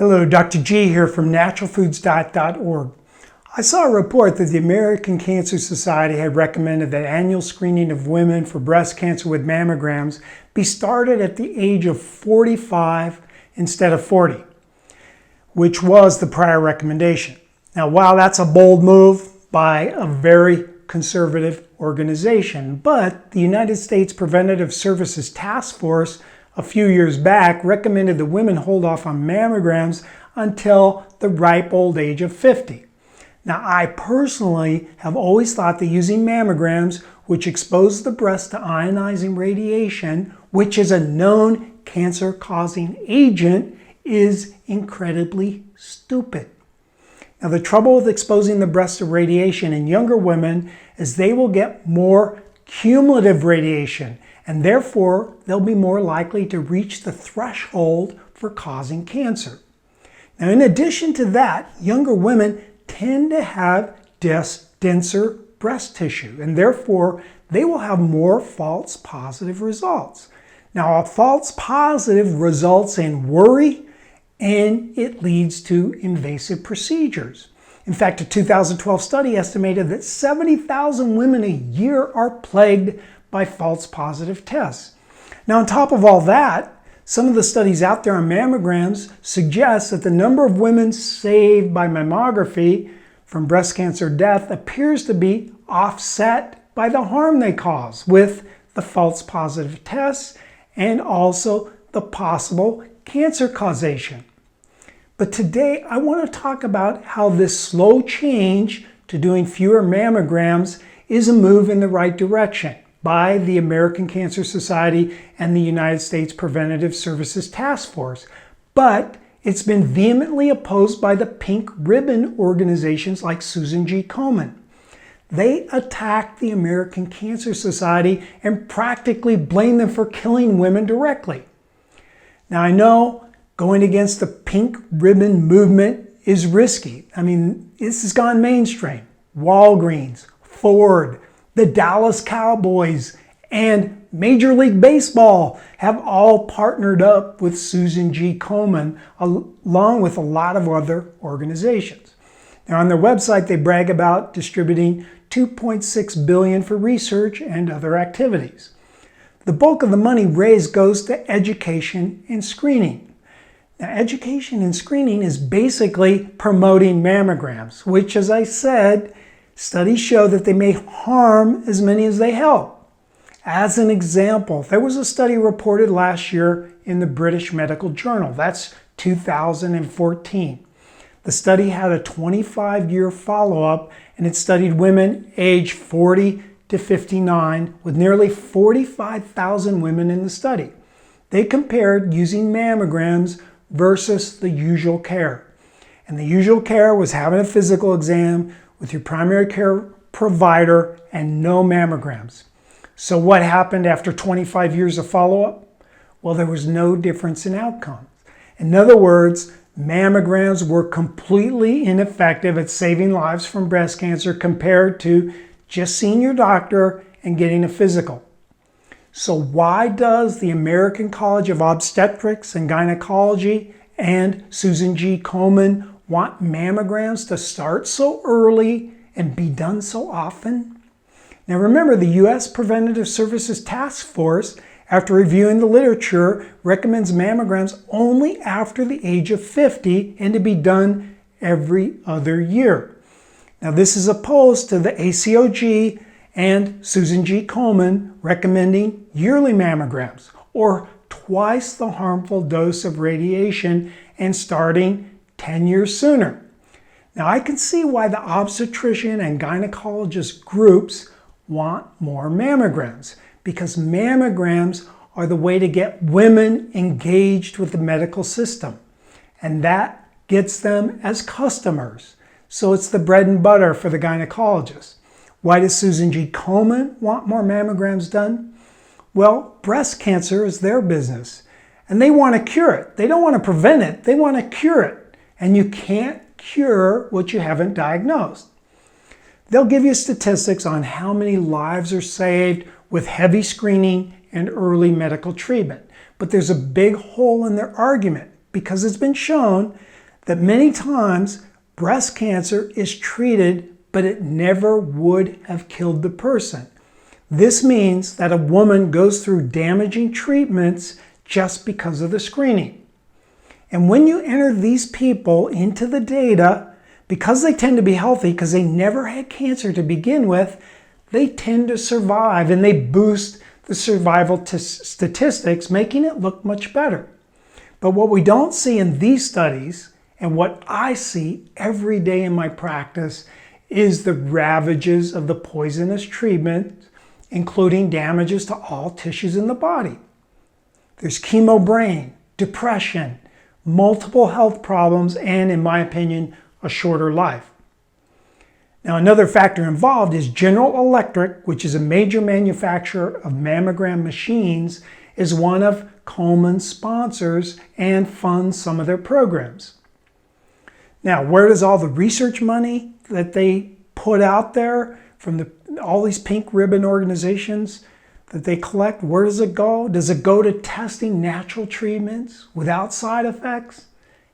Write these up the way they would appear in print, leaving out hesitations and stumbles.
Hello, Dr. G here from naturalfoodsdiet.org. I saw a report that the American Cancer Society had recommended that annual screening of women for breast cancer with mammograms be started at the age of 45 instead of 40, which was the prior recommendation. Now, while that's a bold move by a very conservative organization, but the United States Preventive Services Task Force a few years back recommended that women hold off on mammograms until the ripe old age of 50. Now, I personally have always thought that using mammograms, which expose the breast to ionizing radiation, which is a known cancer-causing agent, is incredibly stupid. Now, the trouble with exposing the breast to radiation in younger women is they will get more cumulative radiation, and therefore they'll be more likely to reach the threshold for causing cancer. Now, in addition to that, younger women tend to have denser breast tissue, and therefore they will have more false positive results. Now, a false positive results in worry, and it leads to invasive procedures. In fact, a 2012 study estimated that 70,000 women a year are plagued by false positive tests. Now, on top of all that, some of the studies out there on mammograms suggest that the number of women saved by mammography from breast cancer death appears to be offset by the harm they cause with the false positive tests and also the possible cancer causation. But today I want to talk about how this slow change to doing fewer mammograms is a move in the right direction by the American Cancer Society and the United States Preventive Services Task Force. But it's been vehemently opposed by the pink ribbon organizations like Susan G. Komen. They attack the American Cancer Society and practically blame them for killing women directly. Now, I know going against the pink ribbon movement is risky. I mean, this has gone mainstream. Walgreens, Ford, the Dallas Cowboys, and Major League Baseball have all partnered up with Susan G. Komen, along with a lot of other organizations. Now, on their website, they brag about distributing $2.6 billion for research and other activities. The bulk of the money raised goes to education and screening. Now, education and screening is basically promoting mammograms, which, as I said, studies show that they may harm as many as they help. As an example, there was a study reported last year in the British Medical Journal. That's 2014. The study had a 25-year follow-up, and it studied women aged 40 to 59 with nearly 45,000 women in the study. They compared using mammograms versus the usual care. And the usual care was having a physical exam with your primary care provider and no mammograms. So what happened after 25 years of follow-up? Well, there was no difference in outcomes. In other words, mammograms were completely ineffective at saving lives from breast cancer compared to just seeing your doctor and getting a physical. So why does the American College of Obstetrics and Gynecology and Susan G. Komen want mammograms to start so early and be done so often? Now remember, the U.S. Preventive Services Task Force, after reviewing the literature, recommends mammograms only after the age of 50 and to be done every other year. Now this is opposed to the ACOG and Susan G. Komen recommending yearly mammograms or twice the harmful dose of radiation and starting 10 years sooner. Now, I can see why the obstetrician and gynecologist groups want more mammograms, because mammograms are the way to get women engaged with the medical system, and that gets them as customers. So it's the bread and butter for the gynecologist. Why does Susan G. Komen want more mammograms done? Well, breast cancer is their business, and they want to cure it. They don't want to prevent it, they want to cure it. And you can't cure what you haven't diagnosed. They'll give you statistics on how many lives are saved with heavy screening and early medical treatment. But there's a big hole in their argument. because it's been shown that many times breast cancer is treated, but it never would have killed the person. This means that a woman goes through damaging treatments just because of the screening. And when you enter these people into the data, because they tend to be healthy, because they never had cancer to begin with, they tend to survive and they boost the survival statistics, making it look much better. But what we don't see in these studies, and what I see every day in my practice, is the ravages of the poisonous treatment, including damages to all tissues in the body. There's chemo brain, depression, multiple health problems, and in my opinion, a shorter life. Now, another factor involved is General Electric, which is a major manufacturer of mammogram machines, is one of Komen's sponsors and funds some of their programs. Now, where does all the research money that they put out there from all these pink ribbon organizations that they collect, where does it go? Does it go to testing natural treatments without side effects?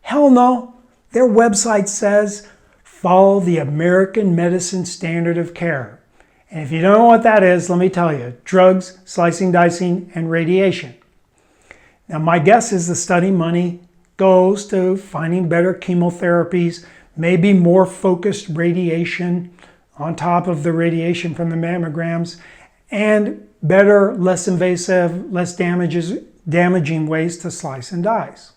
Hell no. Their website says, follow the American medicine standard of care. And if you don't know what that is, let me tell you, drugs, slicing, dicing, and radiation. Now, my guess is the study money goes to finding better chemotherapies, maybe more focused radiation on top of the radiation from the mammograms, and better, less invasive, less damaging ways to slice and dice.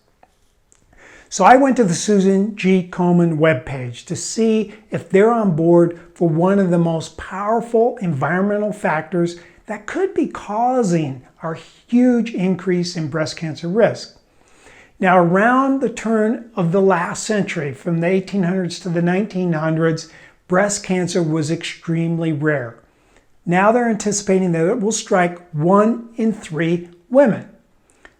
So I went to the Susan G. Komen webpage to see if they're on board for one of the most powerful environmental factors that could be causing our huge increase in breast cancer risk. Now, around the turn of the last century, from the 1800s to the 1900s, breast cancer was extremely rare. Now they're anticipating that it will strike 1 in 3 women.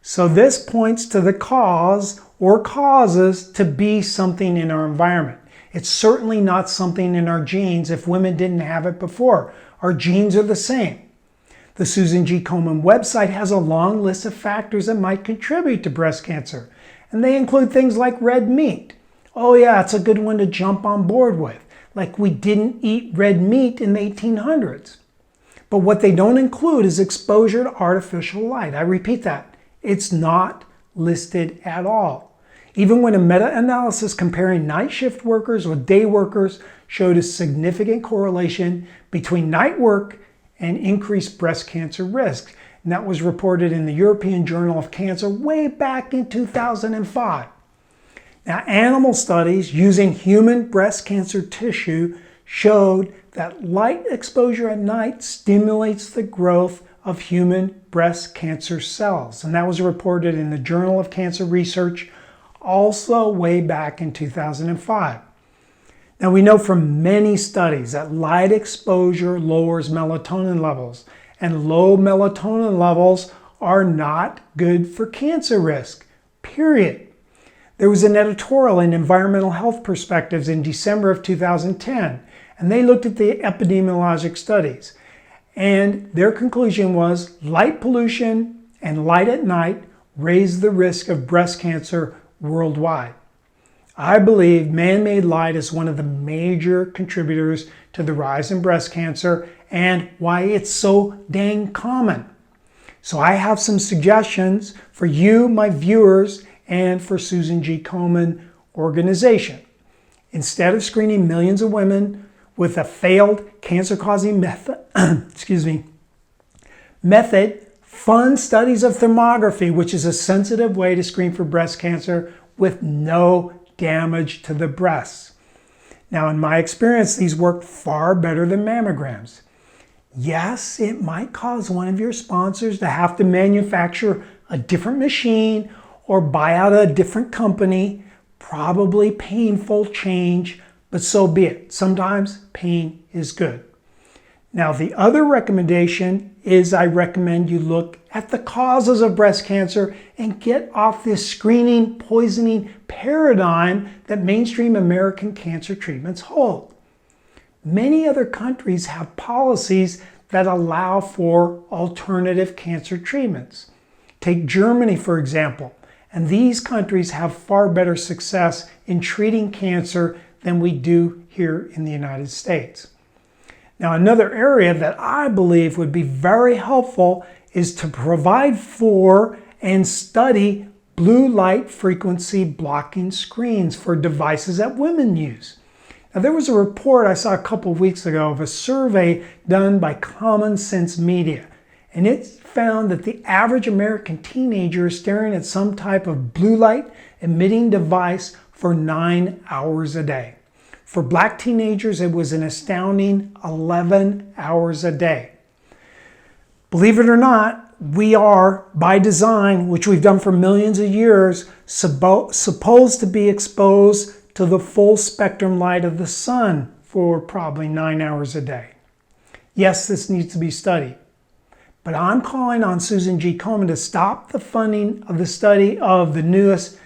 So this points to the cause or causes to be something in our environment. It's certainly not something in our genes if women didn't have it before. Our genes are the same. The Susan G. Komen website has a long list of factors that might contribute to breast cancer, and they include things like red meat. Oh yeah, it's a good one to jump on board with, like we didn't eat red meat in the 1800s. But what they don't include is exposure to artificial light. I repeat that. It's not listed at all. Even when a meta-analysis comparing night shift workers with day workers showed a significant correlation between night work and increased breast cancer risk. And that was reported in the European Journal of Cancer way back in 2005. Now, animal studies using human breast cancer tissue showed that light exposure at night stimulates the growth of human breast cancer cells. And that was reported in the Journal of Cancer Research also way back in 2005. Now, we know from many studies that light exposure lowers melatonin levels, and low melatonin levels are not good for cancer risk, period. There was an editorial in Environmental Health Perspectives in December of 2010, and they looked at the epidemiologic studies. And their conclusion was light pollution and light at night raise the risk of breast cancer worldwide. I believe man-made light is one of the major contributors to the rise in breast cancer and why it's so dang common. So I have some suggestions for you, my viewers, and for Susan G. Komen organization. Instead of screening millions of women with a failed cancer-causing method, fund studies of thermography, which is a sensitive way to screen for breast cancer with no damage to the breasts. Now, in my experience, these work far better than mammograms. Yes, it might cause one of your sponsors to have to manufacture a different machine or buy out a different company. Probably painful change, but so be it. Sometimes pain is good. Now, the other recommendation is I recommend you look at the causes of breast cancer and get off this screening, poisoning paradigm that mainstream American cancer treatments hold. Many other countries have policies that allow for alternative cancer treatments. Take Germany, for example. And these countries have far better success in treating cancer than we do here in the United States. Now, another area that I believe would be very helpful is to provide for and study blue light frequency blocking screens for devices that women use. Now, there was a report I saw a couple of weeks ago of a survey done by Common Sense Media, and it found that the average American teenager is staring at some type of blue light emitting device for 9 hours a day. For black teenagers, it was an astounding 11 hours a day. Believe it or not, we are, by design, which we've done for millions of years, supposed to be exposed to the full spectrum light of the sun for probably 9 hours a day. Yes, this needs to be studied. But I'm calling on Susan G. Komen to stop the funding of the study of the newest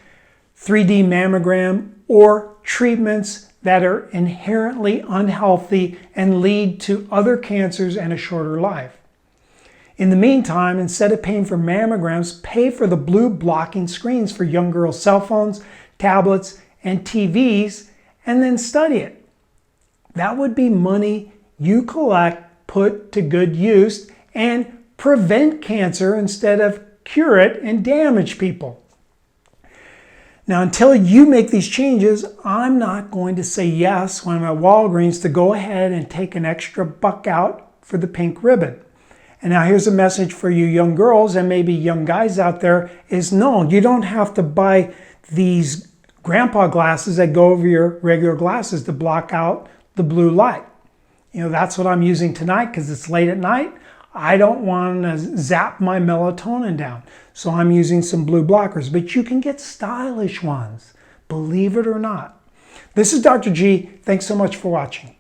3D mammogram or treatments that are inherently unhealthy and lead to other cancers and a shorter life. In the meantime, instead of paying for mammograms, pay for the blue blocking screens for young girls' cell phones, tablets, and TVs, and then study it. That would be money you collect, put to good use, and prevent cancer instead of cure it and damage people. Now, until you make these changes, I'm not going to say yes when I'm at Walgreens to go ahead and take an extra buck out for the pink ribbon. And now here's a message for you young girls and maybe young guys out there is no, you don't have to buy these grandpa glasses that go over your regular glasses to block out the blue light. You know, that's what I'm using tonight because it's late at night. I don't want to zap my melatonin down. So I'm using some blue blockers, but you can get stylish ones, believe it or not. This is Dr. G. Thanks so much for watching.